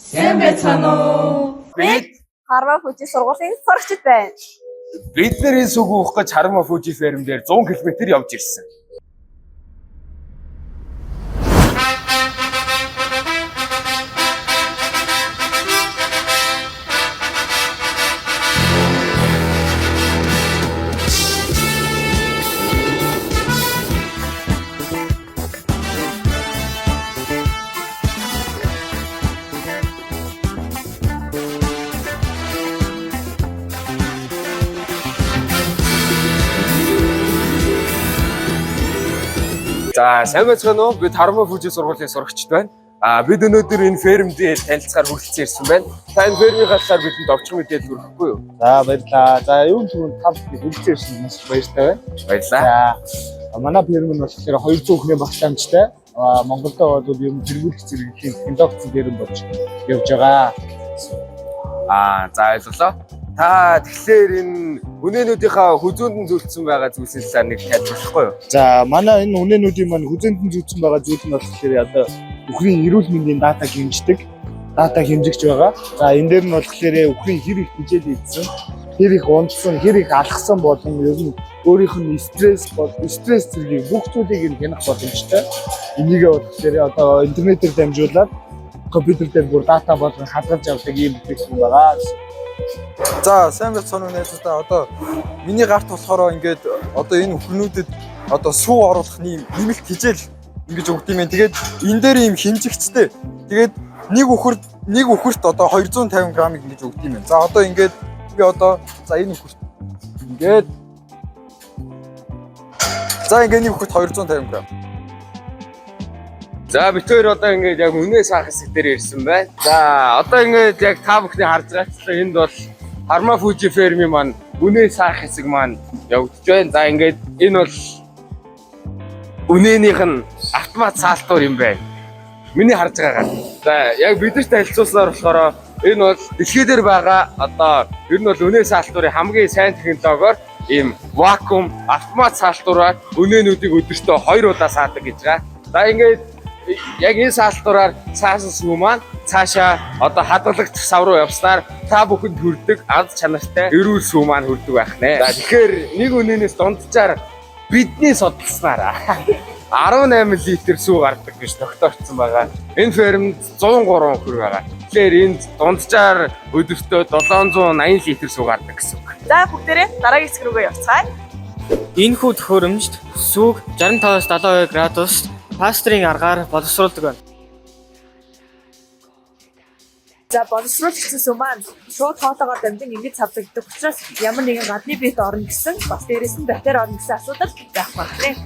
Сайн байцгаана уу? Бид Харваа Фужи сургуулийн сурагчид байна. бидний сүг уух гэж Харма Фужи ферм дээр 100 км явж ирсэн. За сайн байцгаана уу? Бид Харма Фужи сургуулийн сурагчид байна. Бид өнөөдөр энэ ферм дээр танилцахаар хүрэлцэн ирсэн байна. Та энэ фермийн талаар бидэнд овчхон мэдээлэл өргөхгүй юу? За баярлалаа. За юу түрүүнд та бүхэн хүрэлцэн ирсэн маш баяртай байна. Баярлалаа. За манай ферм нь болохоор 200 хүний багтаамжтай. Монголд бол юм тэргүүлэх зэрэглэлийн технологи дээр нь болж явж байгаа. За ойлголоо. Та тэгэхээр энэ үнээнүүдийнхаа хүзүүнд нь зүйлсэн байгаа зүйлсийн талаар нэг тайлбарлахгүй юу? За манай энэ үнээнүүдийн маань хүзээнд нь зүйцсэн байгаа зүйл нь болохоор одоо үхрийн эрүүл мэндийн датаг хэмждэг, дата хэмжигч байгаа. За энэ дээр нь болохоор үхрийн хэр их хичээл хийсэн, хэр их унтсан, хэр их алхсан болон ер нь өөрийнх нь стресс зэргийг бүх зүйлийг нь хянах боломжтой. Энийг болохоор одоо интернетээр дамжуулаад компьютер дээр бүр дата болгон хадгалж авдаг юм бүтээгдэхүүн байгаа. За сайн байцгаана уу найзуудаа. Одоо миний гарт болохоор ингээд одоо энэ өхрнүүдэд одоо сүү оруулах нэмэлт хичээл ингэж өгд юм байна. Тэгээд энэ дээр ийм хэмжигчтэй. Тэгээд нэг үхэрт одоо 250 г ингэж өгд юм байна. За одоо ингээд би одоо за энэ үхэрт ингээд нэг үхэрт 250 г. За бид хоёр одоо ингээд яг үнэ саах хэсэг дээр ирсэн байна. За одоо ингээд яг та бүхний харж байгаачлаа энд бол Харма Фужи фермийн маань үнэ саах хэсэг маань явагдаж байна. За ингээд энэ бол үнэнийх нь автомат саалтуур юм байна. Миний харж байгаагаар. За яг бидэрт танилцуулсаар болохоор энэ бол дэлхий дээр байгаа одоо ер нь бол үнэ саалтуурын хамгийн сайн технологиор ийм вакуум автомат саалтуураар үнэнүүдийг өдөртөө 2 удаа саадаг гэж байгаа. За ингээд яг энэ саалтуураар цаасан сүү маань цаашаа одоо хадгалагч сав руу явснаар та бүхэнд хүрдэг аз чанартай эрүүл сүү маань хүрдэг байх нэ. За тэгэхээр нэг үнэнээс дунджаар бидний судалснаар 18 литр сүү гардаг гэж тогтоогдсон байгаа. Энэ фермд 103 өхөр байгаа. Тэгэхээр энд дунджаар өдөртөө 780 литр сүү гардаг гэсэн үг. За бүгдээрээ дараагийн хэсэг рүүгээ явцгаая. Энэ хүү төхөөрөмжт сүг 65-72 градус пастрын аргаар боловсруулдаг байна. За боловсруулагдсан сүү маань шууд хоолоогоор дамжин ингэж цавлагддаг учраас ямар нэгэн гадны биет орно гэсэн бас дээрэс нь бактери орно гэсэн асуудал байх байна.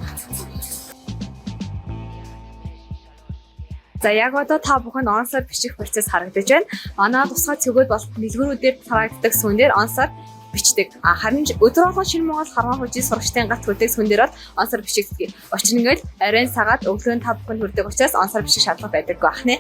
За яг одоо та бүхэн онсоор бичих процесс харагдаж байна. Манай тусгай цэгүүд бол дэлгүүрүүдээр харагддаг сүүнээр онсоор бичдэг. Харин өдөр болгон шинэ Монгол Харма Фужи сурагчдын галт бүтээгдэхүүн дээр бол онсоор бичигддэг. Учир нь ингээл арайн сагаад өглөө та бүхэн хүрдэг учраас онсоор бичих шаардлага байдаг байх нэ.